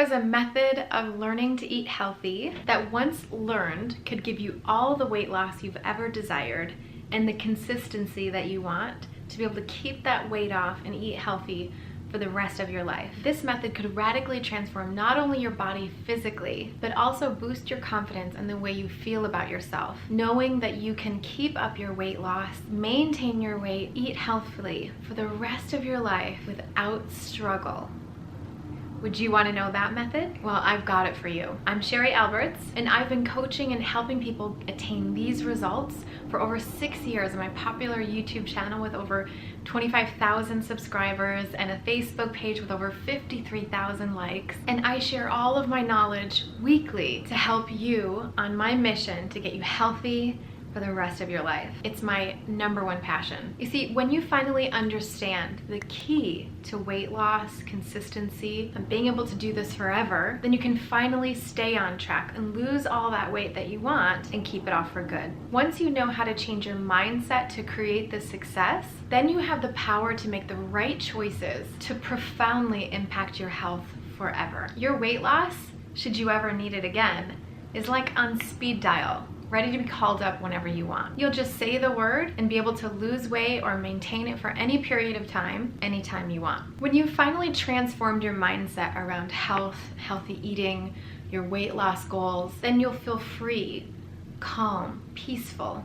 was a method of learning to eat healthy that once learned could give you all the weight loss you've ever desired and the consistency that you want to be able to keep that weight off and eat healthy for the rest of your life. This method could radically transform not only your body physically, but also boost your confidence in the way you feel about yourself. Knowing that you can keep up your weight loss, maintain your weight, eat healthily for the rest of your life without struggle. Would you want to know that method? Well, I've got it for you. I'm Sherry Alberts, and I've been coaching and helping people attain these results for over 6 years on my popular YouTube channel with over 25,000 subscribers and a Facebook page with over 53,000 likes. And I share all of my knowledge weekly to help you on my mission to get you healthy for the rest of your life. It's my #1 passion. You see, when you finally understand the key to weight loss, consistency, and being able to do this forever, then you can finally stay on track and lose all that weight that you want and keep it off for good. Once you know how to change your mindset to create this success, then you have the power to make the right choices to profoundly impact your health forever. Your weight loss, should you ever need it again, is like on speed dial, ready to be called up whenever you want. You'll just say the word and be able to lose weight or maintain it for any period of time, anytime you want. When you've finally transformed your mindset around health, healthy eating, your weight loss goals, then you'll feel free, calm, peaceful,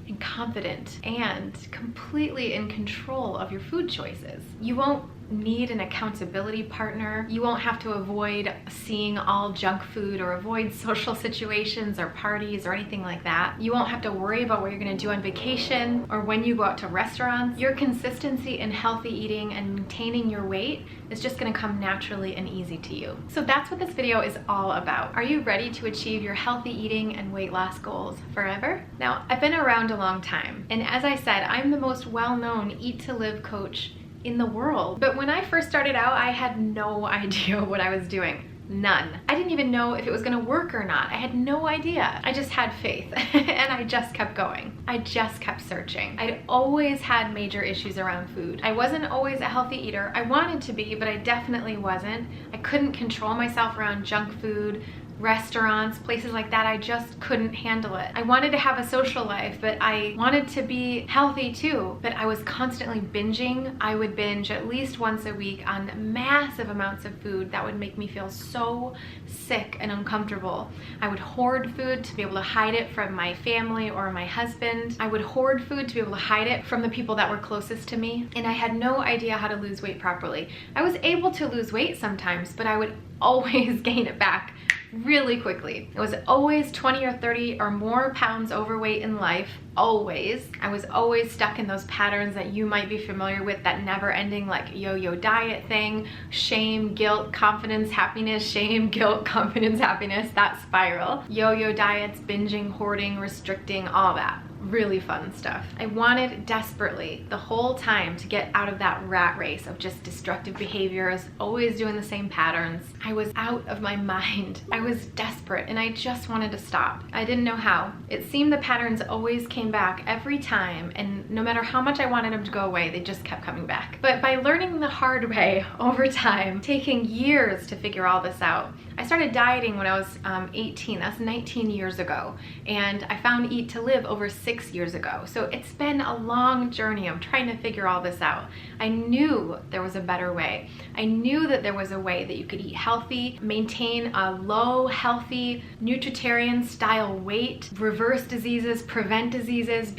and confident, and completely in control of your food choices. You won't need an accountability partner. You won't have to avoid seeing all junk food or avoid social situations or parties or anything like that. You won't have to worry about what you're gonna do on vacation or when you go out to restaurants. Your consistency in healthy eating and maintaining your weight is just gonna come naturally and easy to you. So that's what this video is all about. Are you ready to achieve your healthy eating and weight loss goals forever? Now, I've been around a long time, and as I said, I'm the most well-known Eat to Live coach in the world. But when I first started out, I had no idea what I was doing. None. I didn't even know if it was gonna work or not. I had no idea. I just had faith and I just kept going. I just kept searching. I'd always had major issues around food. I wasn't always a healthy eater. I wanted to be, but I definitely wasn't. I couldn't control myself around junk food, restaurants, places like that. I just couldn't handle it. I wanted to have a social life, but I wanted to be healthy too, but I was constantly binging. I would binge at least once a week on massive amounts of food that would make me feel so sick and uncomfortable. I would hoard food to be able to hide it from my family or my husband. I would hoard food to be able to hide it from the people that were closest to me, and I had no idea how to lose weight properly. I was able to lose weight sometimes, but I would always gain it back really quickly. I was always 20 or 30 or more pounds overweight in life, always. I was always stuck in those patterns that you might be familiar with, that never-ending like yo-yo diet thing, shame, guilt, confidence, happiness, shame, guilt, confidence, happiness, that spiral. Yo-yo diets, binging, hoarding, restricting, all that. Really fun stuff. I wanted desperately the whole time to get out of that rat race of just destructive behaviors, always doing the same patterns. I was out of my mind. I was desperate and I just wanted to stop. I didn't know how. It seemed the patterns always came back every time, and no matter how much I wanted them to go away, they just kept coming back. But by learning the hard way over time, taking years to figure all this out, I started dieting when I was 18. That's 19 years ago. And I found Eat to Live over 6 years ago. So it's been a long journey of trying to figure all this out. I knew there was a better way. I knew that there was a way that you could eat healthy, maintain a low, healthy, nutritarian style weight, reverse diseases, prevent diseases,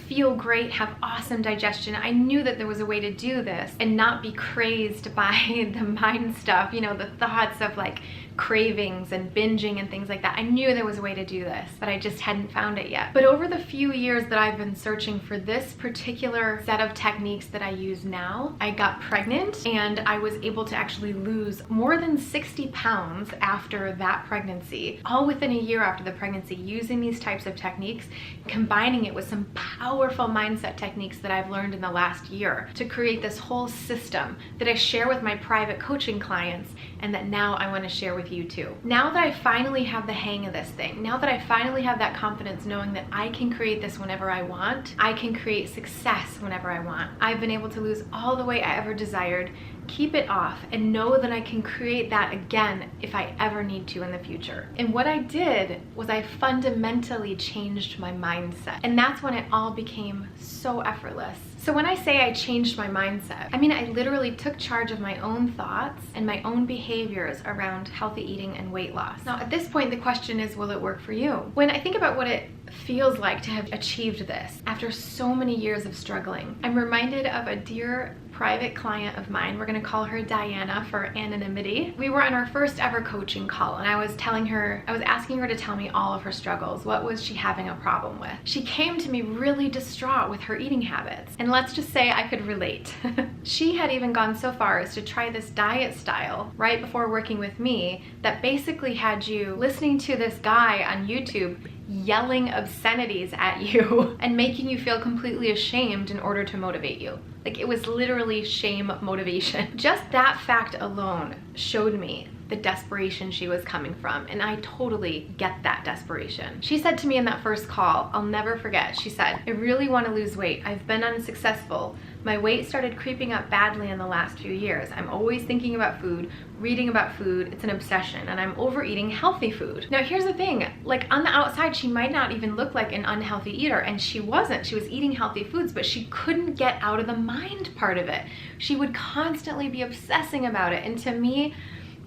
feel great, have awesome digestion. I knew that there was a way to do this and not be crazed by the mind stuff, the thoughts of like cravings and binging and things like that. I knew there was a way to do this, but I just hadn't found it yet. But over the few years that I've been searching for this particular set of techniques that I use now, I got pregnant and I was able to actually lose more than 60 pounds after that pregnancy, all within a year after the pregnancy, using these types of techniques, combining it with some powerful mindset techniques that I've learned in the last year to create this whole system that I share with my private coaching clients and that now I want to share with you too. Now that I finally have the hang of this thing, now that I finally have that confidence knowing that I can create this whenever I want, I can create success whenever I want. I've been able to lose all the weight I ever desired, keep it off, and know that I can create that again if I ever need to in the future. And what I did was I fundamentally changed my mindset. And that's when it all became so effortless. So when I say I changed my mindset, I mean I literally took charge of my own thoughts and my own behaviors around healthy eating and weight loss. Now at this point, the question is, will it work for you? When I think about what it feels like to have achieved this after so many years of struggling, I'm reminded of a dear private client of mine. We're gonna call her Diana for anonymity. We were on our first ever coaching call, and I was asking her to tell me all of her struggles. What was she having a problem with? She came to me really distraught with her eating habits. And let's just say I could relate. She had even gone so far as to try this diet style right before working with me that basically had you listening to this guy on YouTube yelling obscenities at you and making you feel completely ashamed in order to motivate you. Like, it was literally shame motivation. Just that fact alone showed me the desperation she was coming from, and I totally get that desperation. She said to me in that first call, I'll never forget, she said, I really want to lose weight. I've been unsuccessful. My weight started creeping up badly in the last few years. I'm always thinking about food, reading about food. It's an obsession, and I'm overeating healthy food. Now here's the thing, like on the outside, she might not even look like an unhealthy eater, and she wasn't. She was eating healthy foods, but she couldn't get out of the mind part of it. She would constantly be obsessing about it, and to me,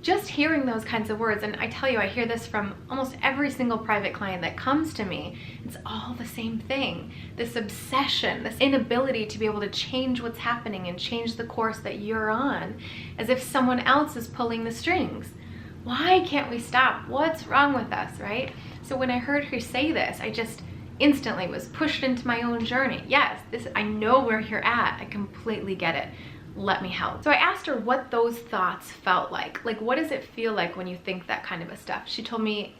just hearing those kinds of words, and I tell you, I hear this from almost every single private client that comes to me, it's all the same thing. This obsession, this inability to be able to change what's happening and change the course that you're on, as if someone else is pulling the strings. Why can't we stop? What's wrong with us, right? So when I heard her say this, I just instantly was pushed into my own journey. Yes, I know where you're at. I completely get it. Let me help. So I asked her what those thoughts felt like. Like, what does it feel like when you think that kind of a stuff? She told me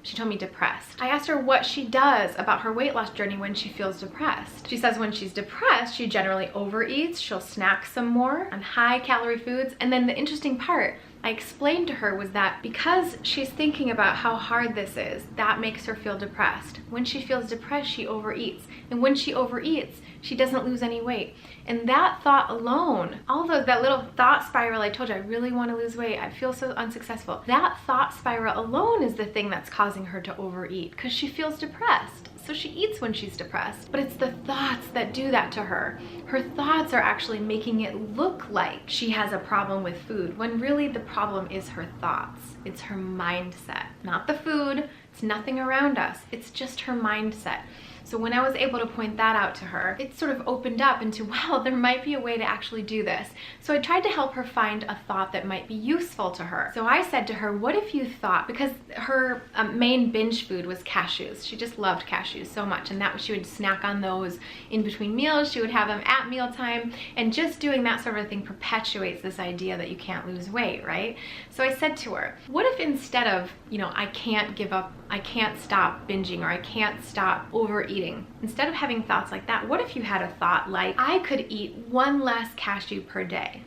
depressed. I asked her what she does about her weight loss journey when she feels depressed. She says when she's depressed, she generally overeats, she'll snack some more on high calorie foods. And then the interesting part I explained to her was that because she's thinking about how hard this is, that makes her feel depressed. When she feels depressed, she overeats. And when she overeats, she doesn't lose any weight. And that thought alone, that little thought spiral I told you, I really want to lose weight, I feel so unsuccessful. That thought spiral alone is the thing that's causing her to overeat, because she feels depressed. So she eats when she's depressed. But it's the thoughts that do that to her. Her thoughts are actually making it look like she has a problem with food, when really the problem is her thoughts. It's her mindset, not the food. It's nothing around us. It's just her mindset. So when I was able to point that out to her, it sort of opened up into, wow, there might be a way to actually do this. So I tried to help her find a thought that might be useful to her. So I said to her, what if you thought, because her main binge food was cashews. She just loved cashews so much, and that she would snack on those in between meals. She would have them at mealtime, and just doing that sort of thing perpetuates this idea that you can't lose weight, right? So I said to her, what if instead of, I can't give up, I can't stop binging, or I can't stop overeating, instead of having thoughts like that, what if you had a thought like, I could eat one less cashew per day?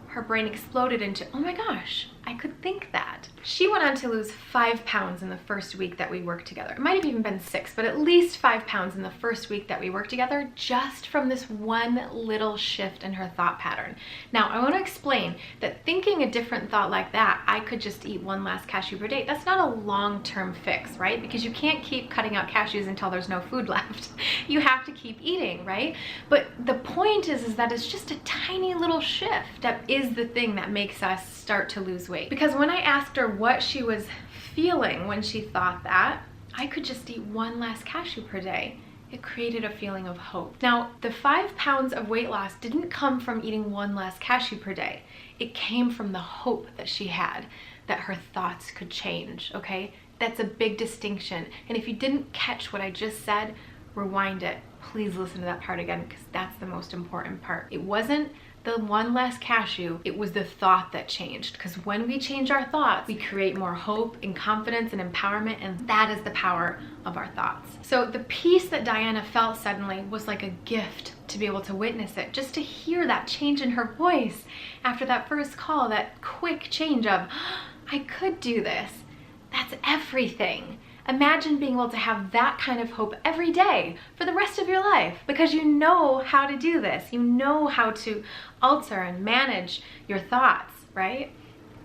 Her brain exploded into, oh my gosh, I could think that. She went on to lose 5 pounds in the first week that we worked together. It might have even been 6, but at least 5 pounds in the first week that we worked together, just from this one little shift in her thought pattern. Now, I want to explain that thinking a different thought like that, I could just eat one less cashew per day, that's not a long-term fix, right? Because you can't keep cutting out cashews until there's no food left. You have to keep eating, right? But the point is that it's just a tiny little shift that is the thing that makes us start to lose weight. Because when I asked her what she was feeling when she thought that, I could just eat one less cashew per day, it created a feeling of hope. Now, the 5 pounds of weight loss didn't come from eating one less cashew per day. It came from the hope that she had that her thoughts could change, okay? That's a big distinction. And if you didn't catch what I just said, rewind it. Please listen to that part again, because that's the most important part. It wasn't the one less cashew, it was the thought that changed. Because when we change our thoughts, we create more hope and confidence and empowerment, and that is the power of our thoughts. So the peace that Diana felt suddenly was like a gift to be able to witness it, just to hear that change in her voice after that first call, that quick change of, I could do this. That's everything. Imagine being able to have that kind of hope every day for the rest of your life, because you know how to do this. You know how to alter and manage your thoughts, right?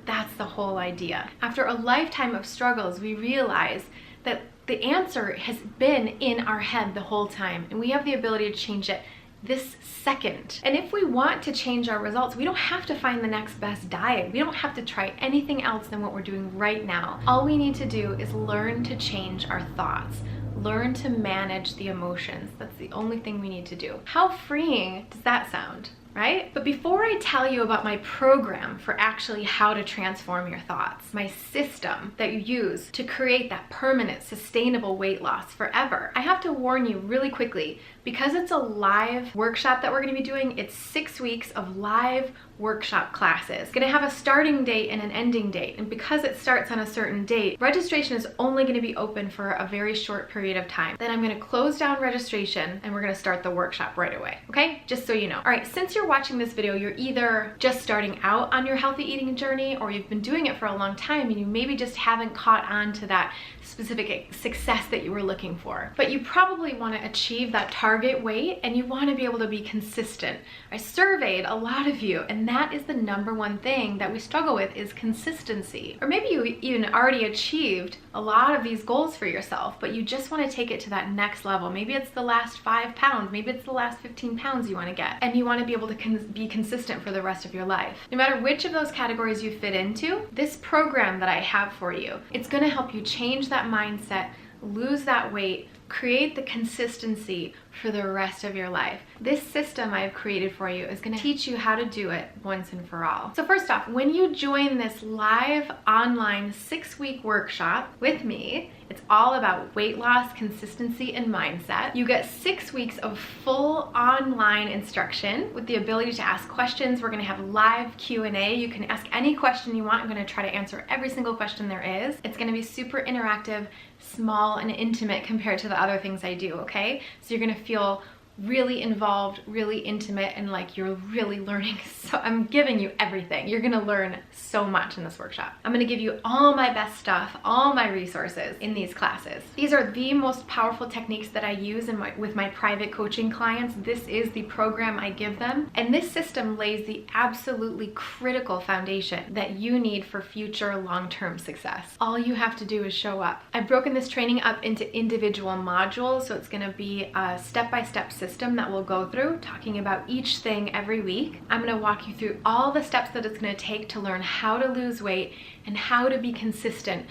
That's the whole idea. After a lifetime of struggles, we realize that the answer has been in our head the whole time, and we have the ability to change it this second. And if we want to change our results, we don't have to find the next best diet. We don't have to try anything else than what we're doing right now. All we need to do is learn to change our thoughts, learn to manage the emotions. That's the only thing we need to do. How freeing does that sound? Right? But before I tell you about my program for actually how to transform your thoughts, my system that you use to create that permanent, sustainable weight loss forever, I have to warn you really quickly, because it's a live workshop that we're gonna be doing. It's 6 weeks of live workshop classes. It's gonna have a starting date and an ending date. And because it starts on a certain date, registration is only gonna be open for a very short period of time. Then I'm gonna close down registration and we're gonna start the workshop right away, okay? Just so you know. All right, since you're watching this video, you're either just starting out on your healthy eating journey, or you've been doing it for a long time and you maybe just haven't caught on to that specific success that you were looking for. But you probably wanna achieve that target weight and you wanna be able to be consistent. I surveyed a lot of you, and that is the #1 thing that we struggle with, is consistency. Or maybe you even already achieved a lot of these goals for yourself, but you just wanna take it to that next level. Maybe it's the last 5 pounds, maybe it's the last 15 pounds you wanna get, and you wanna be able to be consistent for the rest of your life. No matter which of those categories you fit into, this program that I have for you, it's gonna help you change that mindset, lose that weight, create the consistency for the rest of your life. This system I've created for you is going to teach you how to do it once and for all. So first off, when you join this live online 6-week workshop with me, it's all about weight loss, consistency, and mindset. You get 6 weeks of full online instruction with the ability to ask questions. We're going to have live Q&A. You can ask any question you want. I'm going to try to answer every single question there is. It's going to be super interactive, small, and intimate compared to the other things I do, okay? So you're going to feel really involved, really intimate, and like you're really learning. So I'm giving you everything. You're gonna learn so much in this workshop. I'm gonna give you all my best stuff, all my resources in these classes. These are the most powerful techniques that I use with my private coaching clients. This is the program I give them. And this system lays the absolutely critical foundation that you need for future long-term success. All you have to do is show up. I've broken this training up into individual modules, so it's gonna be a step-by-step system that we'll go through, talking about each thing every week. I'm going to walk you through all the steps that it's going to take to learn how to lose weight and how to be consistent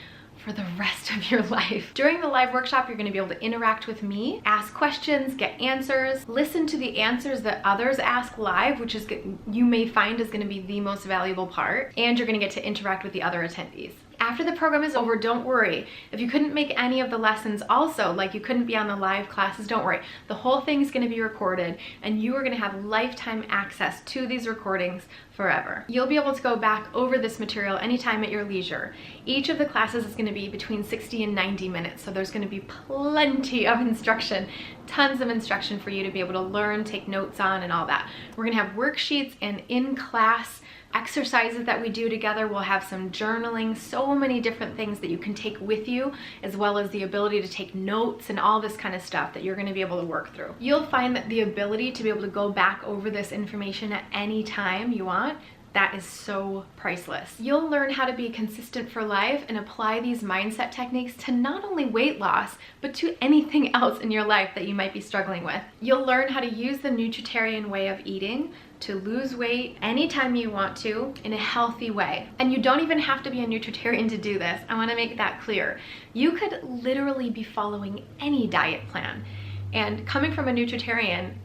for the rest of your life. During the live workshop, you're going to be able to interact with me, ask questions, get answers, listen to the answers that others ask live, which is you may find is going to be the most valuable part, and you're going to get to interact with the other attendees. After the program is over, don't worry. If you couldn't make any of the lessons also, like you couldn't be on the live classes, don't worry. The whole thing is going to be recorded, and you are going to have lifetime access to these recordings forever. You'll be able to go back over this material anytime at your leisure. Each of the classes is going to be between 60 and 90 minutes, so there's going to be plenty of instruction, tons of instruction for you to be able to learn, take notes on, and all that. We're going to have worksheets and in-class exercises that we do together. We'll have some journaling, so many different things that you can take with you, as well as the ability to take notes and all this kind of stuff that you're going to be able to work through. You'll find that the ability to be able to go back over this information at any time you want, that is so priceless. You'll learn how to be consistent for life and apply these mindset techniques to not only weight loss, but to anything else in your life that you might be struggling with. You'll learn how to use the nutritarian way of eating to lose weight anytime you want to in a healthy way. And you don't even have to be a nutritarian to do this. I want to make that clear. You could literally be following any diet plan. And coming from a nutritarian,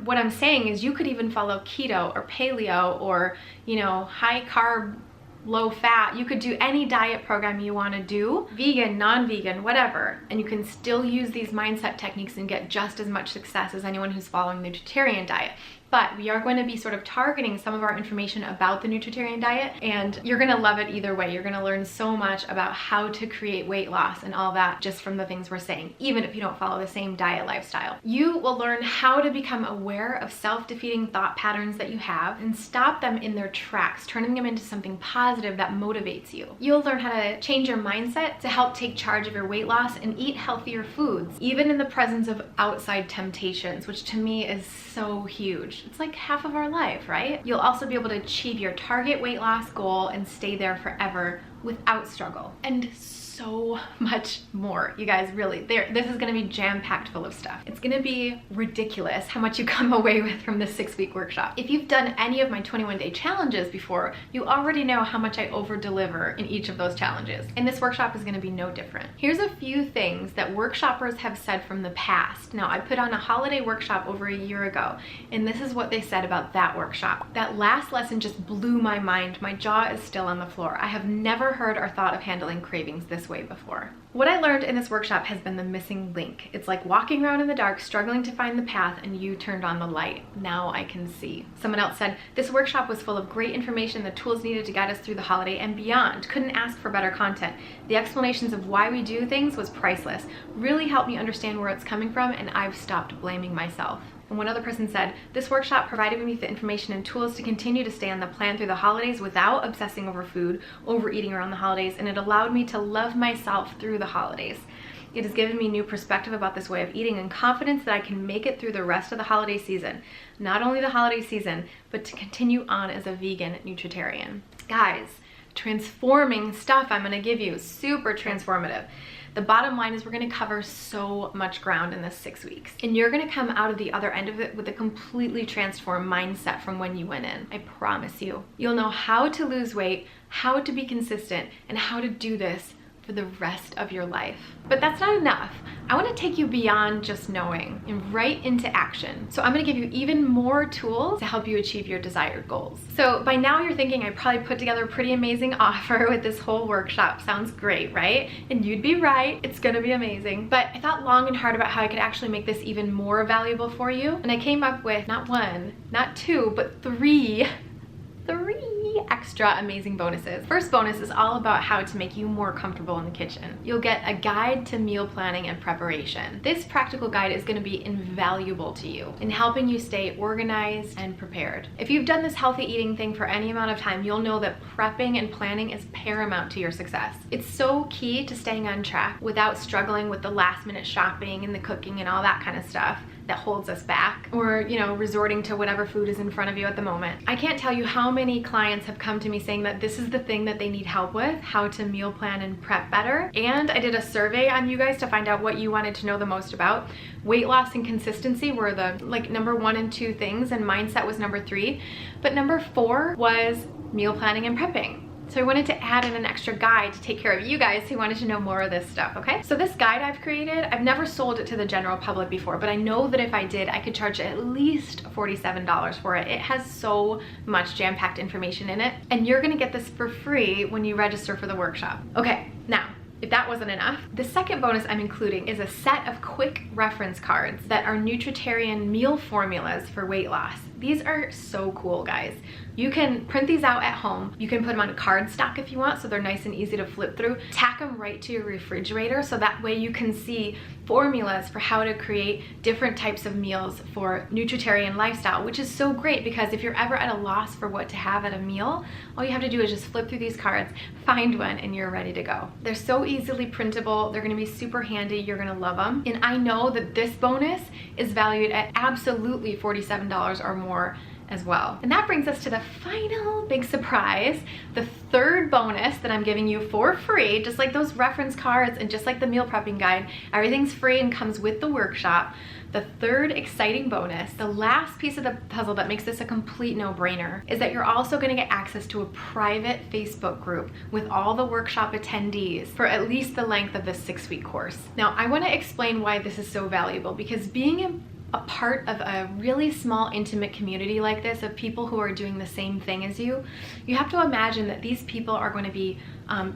what I'm saying is you could even follow keto or paleo or, you know, high carb, low fat. You could do any diet program you want to do, vegan, non-vegan, whatever, and you can still use these mindset techniques and get just as much success as anyone who's following the nutritarian diet. but we are going to be sort of targeting some of our information about the nutritarian diet, and you're gonna love it either way. You're gonna learn so much about how to create weight loss and all that just from the things we're saying, even if you don't follow the same diet lifestyle. You will learn how to become aware of self-defeating thought patterns that you have and stop them in their tracks, turning them into something positive that motivates you. You'll learn how to change your mindset to help take charge of your weight loss and eat healthier foods, even in the presence of outside temptations, which to me is so huge. It's like half of our life, right? You'll also be able to achieve your target weight loss goal and stay there forever without struggle. And so much more. You guys, really, this is gonna be jam-packed full of stuff. It's gonna be ridiculous how much you come away with from this 6-week workshop. If you've done any of my 21-day challenges before, you already know how much I over-deliver in each of those challenges. And this workshop is gonna be no different. Here's a few things that workshoppers have said from the past. Now, I put on a holiday workshop over a year ago, and this is what they said about that workshop. That last lesson just blew my mind. My jaw is still on the floor. I have never heard or thought of handling cravings this way before. What I learned in this workshop has been the missing link. It's like walking around in the dark, struggling to find the path, and you turned on the light. Now I can see. Someone else said, this workshop was full of great information, the tools needed to guide us through the holiday and beyond. Couldn't ask for better content. The explanations of why we do things was priceless. Really helped me understand where it's coming from, and I've stopped blaming myself. And one other person said, this workshop provided me with the information and tools to continue to stay on the plan through the holidays without obsessing over food, overeating around the holidays, and it allowed me to love myself through the holidays. It has given me new perspective about this way of eating and confidence that I can make it through the rest of the holiday season. Not only the holiday season, but to continue on as a vegan nutritarian. Guys, transforming stuff I'm gonna give you, super transformative. The bottom line is we're gonna cover so much ground in this 6 weeks, and you're gonna come out of the other end of it with a completely transformed mindset from when you went in. I promise you. You'll know how to lose weight, how to be consistent, and how to do this for the rest of your life. But that's not enough. I want to take you beyond just knowing and right into action. So I'm going to give you even more tools to help you achieve your desired goals. So by now you're thinking I probably put together a pretty amazing offer with this whole workshop. Sounds great, right? And you'd be right. It's going to be amazing. But I thought long and hard about how I could actually make this even more valuable for you. And I came up with not one, not two, but three extra amazing bonuses. First bonus is all about how to make you more comfortable in the kitchen. You'll get a guide to meal planning and preparation. This practical guide is going to be invaluable to you in helping you stay organized and prepared. If you've done this healthy eating thing for any amount of time, you'll know that prepping and planning is paramount to your success. It's so key to staying on track without struggling with the last minute shopping and the cooking and all that kind of stuff that holds us back, or resorting to whatever food is in front of you at the moment. I can't tell you how many clients have come to me saying that this is the thing that they need help with, how to meal plan and prep better. And I did a survey on you guys to find out what you wanted to know the most about. Weight loss and consistency were the number 1 and 2 things, and mindset was number 3. But number 4 was meal planning and prepping. So I wanted to add in an extra guide to take care of you guys who wanted to know more of this stuff, okay? So this guide I've created, I've never sold it to the general public before, but I know that if I did, I could charge at least $47 for it. It has so much jam-packed information in it, and you're gonna get this for free when you register for the workshop. Okay, now, if that wasn't enough, the second bonus I'm including is a set of quick reference cards that are nutritarian meal formulas for weight loss. These are so cool, guys. You can print these out at home. You can put them on cardstock if you want, so they're nice and easy to flip through. Tack them right to your refrigerator, so that way you can see formulas for how to create different types of meals for nutritarian lifestyle, which is so great because if you're ever at a loss for what to have at a meal, all you have to do is just flip through these cards, find one, and you're ready to go. They're so easily printable. They're gonna be super handy. You're gonna love them. And I know that this bonus is valued at absolutely $47 or more as well. And that brings us to the final big surprise, the third bonus that I'm giving you for free, just like those reference cards and just like the meal prepping guide. Everything's free and comes with the workshop. The third exciting bonus, the last piece of the puzzle that makes this a complete no-brainer, is that you're also going to get access to a private Facebook group with all the workshop attendees for at least the length of this 6-week course. Now, I want to explain why this is so valuable, because being a part of a really small, intimate community like this of people who are doing the same thing as you, you have to imagine that these people are going to be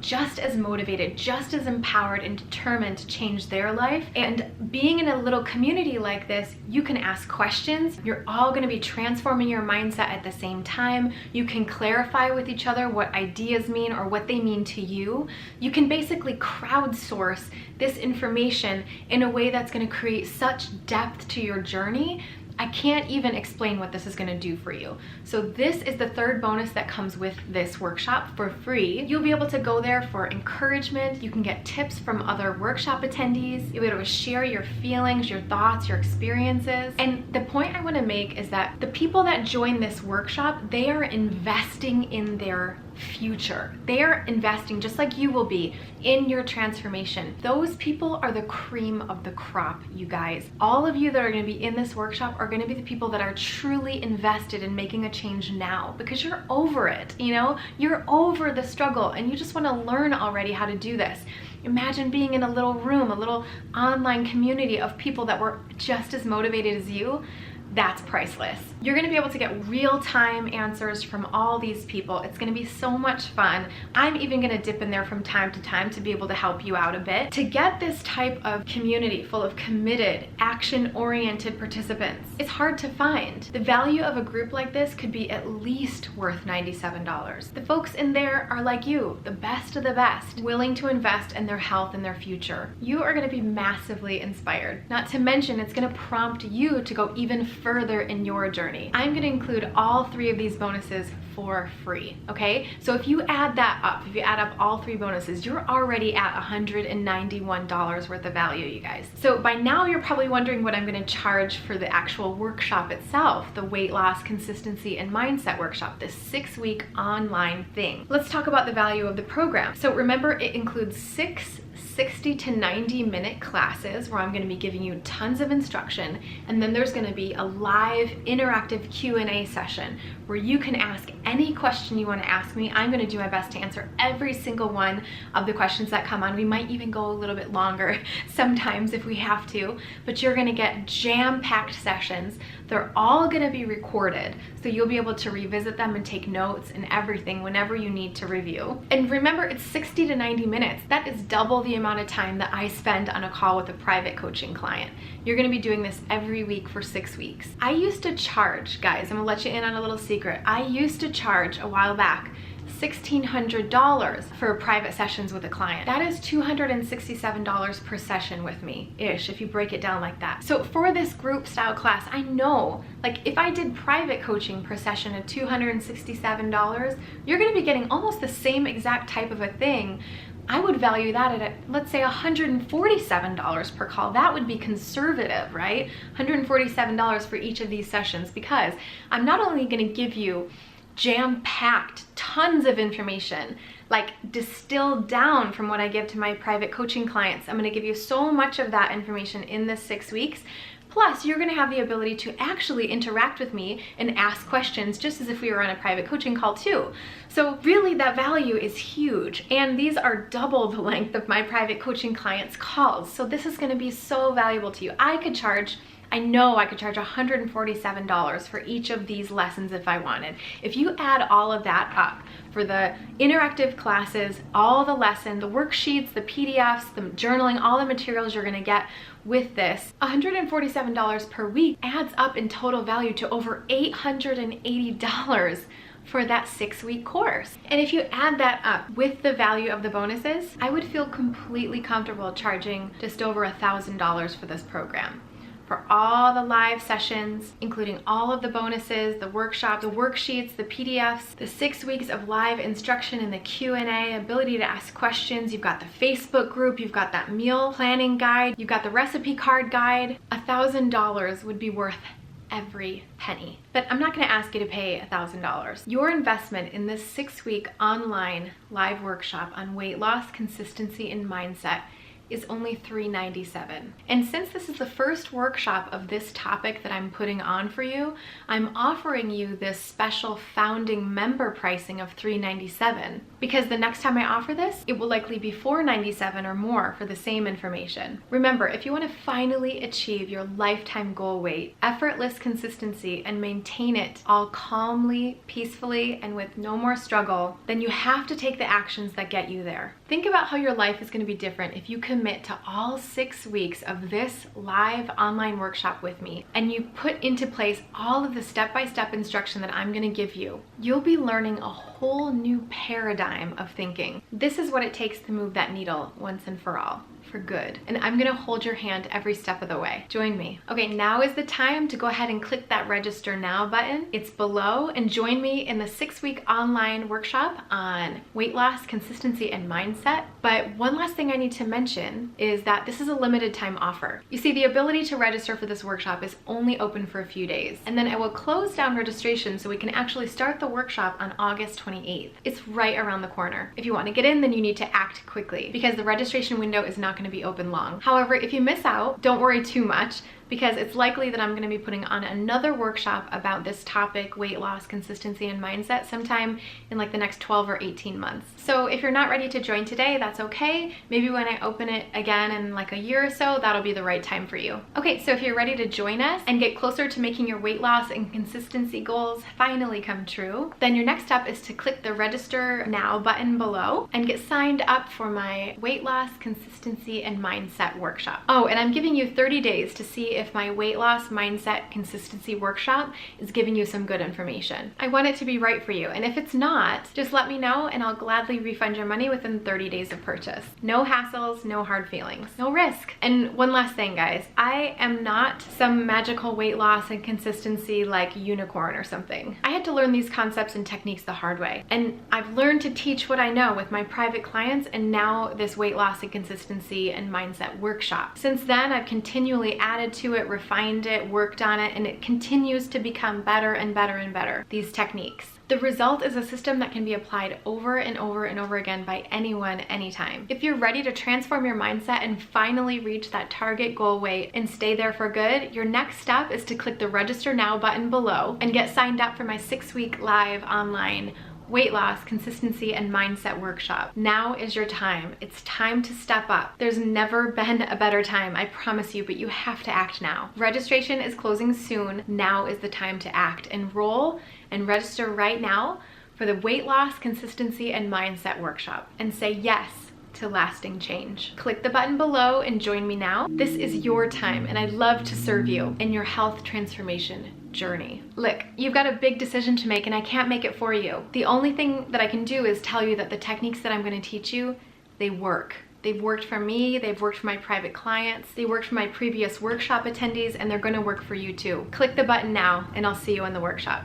just as motivated, just as empowered and determined to change their life. And being in a little community like this, you can ask questions. You're all going to be transforming your mindset at the same time. You can clarify with each other what ideas mean or what they mean to you. You can basically crowdsource this information in a way that's going to create such depth to your journey. I can't even explain what this is going to do for you. So this is the third bonus that comes with this workshop for free. You'll be able to go there for encouragement. You can get tips from other workshop attendees. You'll be able to share your feelings, your thoughts, your experiences. And the point I want to make is that the people that join this workshop, they are investing in their future. They are investing, just like you will be, in your transformation. Those people are the cream of the crop, you guys. All of you that are going to be in this workshop are going to be the people that are truly invested in making a change now, because you're over it, you know? You're over the struggle and you just want to learn already how to do this. Imagine being in a little room, a little online community of people that were just as motivated as you. That's priceless. You're gonna be able to get real-time answers from all these people. It's gonna be so much fun. I'm even gonna dip in there from time to time to be able to help you out a bit. To get this type of community full of committed, action-oriented participants, it's hard to find. The value of a group like this could be at least worth $97. The folks in there are like you, the best of the best, willing to invest in their health and their future. You are gonna be massively inspired. Not to mention, it's gonna prompt you to go even further in your journey. I'm going to include all three of these bonuses for free, okay? So if you add that up, if you add up all three bonuses, you're already at $191 worth of value, you guys. So by now you're probably wondering what I'm going to charge for the actual workshop itself, the weight loss, consistency, and mindset workshop, this 6-week online thing. Let's talk about the value of the program. So remember, it includes 6 60 to 90 minute classes where I'm going to be giving you tons of instruction, and then there's going to be a live interactive Q&A session where you can ask any question you want to ask me. I'm going to do my best to answer every single one of the questions that come on. We might even go a little bit longer sometimes if we have to, but you're going to get jam-packed sessions. They're all going to be recorded, so you'll be able to revisit them and take notes and everything whenever you need to review. And remember, it's 60 to 90 minutes. That is double the amount of time that I spend on a call with a private coaching client. You're going to be doing this every week for 6 weeks. I used to charge, guys, I'm going to let you in on a little secret. I used to charge a while back $1,600 for private sessions with a client. That is $267 per session with me, ish, if you break it down like that. So for this group style class, I know, like, if I did private coaching per session at $267, you're gonna be getting almost the same exact type of a thing. I would value that at, let's say, $147 per call. That would be conservative, right? $147 for each of these sessions, because I'm not only gonna give you jam-packed tons of information, like distilled down from what I give to my private coaching clients. I'm going to give you so much of that information in this 6 weeks. Plus, you're going to have the ability to actually interact with me and ask questions just as if we were on a private coaching call too. So really, that value is huge. And these are double the length of my private coaching clients' calls. So this is going to be so valuable to you. I know I could charge $147 for each of these lessons if I wanted. If you add all of that up for the interactive classes, all the lesson, the worksheets, the PDFs, the journaling, all the materials you're gonna get with this, $147 per week adds up in total value to over $880 for that 6-week course. And if you add that up with the value of the bonuses, I would feel completely comfortable charging just over $1,000 for this program. For all the live sessions, including all of the bonuses, the workshops, the worksheets, the PDFs, the 6 weeks of live instruction in the Q&A, ability to ask questions, you've got the Facebook group, you've got that meal planning guide, you've got the recipe card guide, $1,000 would be worth every penny. But I'm not going to ask you to pay $1,000. Your investment in this 6-week online live workshop on weight loss, consistency, and mindset is only $397. And since this is the first workshop of this topic that I'm putting on for you, I'm offering you this special founding member pricing of $397. because the next time I offer this, it will likely be $497 or more for the same information. Remember, if you want to finally achieve your lifetime goal weight, effortless consistency, and maintain it all calmly, peacefully, and with no more struggle, then you have to take the actions that get you there. Think about how your life is going to be different if you commit to all 6 weeks of this live online workshop with me and you put into place all of the step-by-step instruction that I'm going to give you. You'll be learning a whole new paradigm of thinking. This is what it takes to move that needle once and for all. For good. And I'm gonna hold your hand every step of the way. Join me. Okay, now is the time to go ahead and click that register now button. It's below, and join me in the 6-week online workshop on weight loss, consistency, and mindset. But one last thing I need to mention is that this is a limited time offer. You see, the ability to register for this workshop is only open for a few days, and then I will close down registration so we can actually start the workshop on August 28th. It's right around the corner. If you want to get in, then you need to act quickly because the registration window is not going to be open long. However, if you miss out, don't worry too much, because it's likely that I'm going to be putting on another workshop about this topic, weight loss, consistency, and mindset, sometime in like the next 12 or 18 months. So if you're not ready to join today, that's okay. Maybe when I open it again in like a year or so, that'll be the right time for you. Okay, so if you're ready to join us and get closer to making your weight loss and consistency goals finally come true, then your next step is to click the register now button below and get signed up for my weight loss, consistency, and mindset workshop. Oh, and I'm giving you 30 days to see if my weight loss, mindset, consistency workshop is giving you some good information. I want it to be right for you, and if it's not, just let me know and I'll gladly refund your money within 30 days of purchase. No hassles, no hard feelings, no risk. And one last thing, guys, I am not some magical weight loss and consistency like unicorn or something. I had to learn these concepts and techniques the hard way, and I've learned to teach what I know with my private clients and now this weight loss and consistency and mindset workshop. Since then, I've continually added to it, refined it, worked on it, and it continues to become better and better and better, these techniques. The result is a system that can be applied over and over and over again by anyone, anytime. If you're ready to transform your mindset and finally reach that target goal weight and stay there for good, your next step is to click the register now button below and get signed up for my 6-week live online weight loss, consistency, and mindset workshop. Now is your time. It's time to step up. There's never been a better time, I promise you, but you have to act now. Registration is closing soon. Now is the time to act. Enroll and register right now for the weight loss, consistency, and mindset workshop and say yes to lasting change. Click the button below and join me now. This is your time, and I'd love to serve you in your health transformation journey. Look, you've got a big decision to make, and I can't make it for you. The only thing that I can do is tell you that the techniques that I'm going to teach you, they work. They've worked for me, they've worked for my private clients, they worked for my previous workshop attendees, and they're going to work for you too. Click the button now, and I'll see you in the workshop.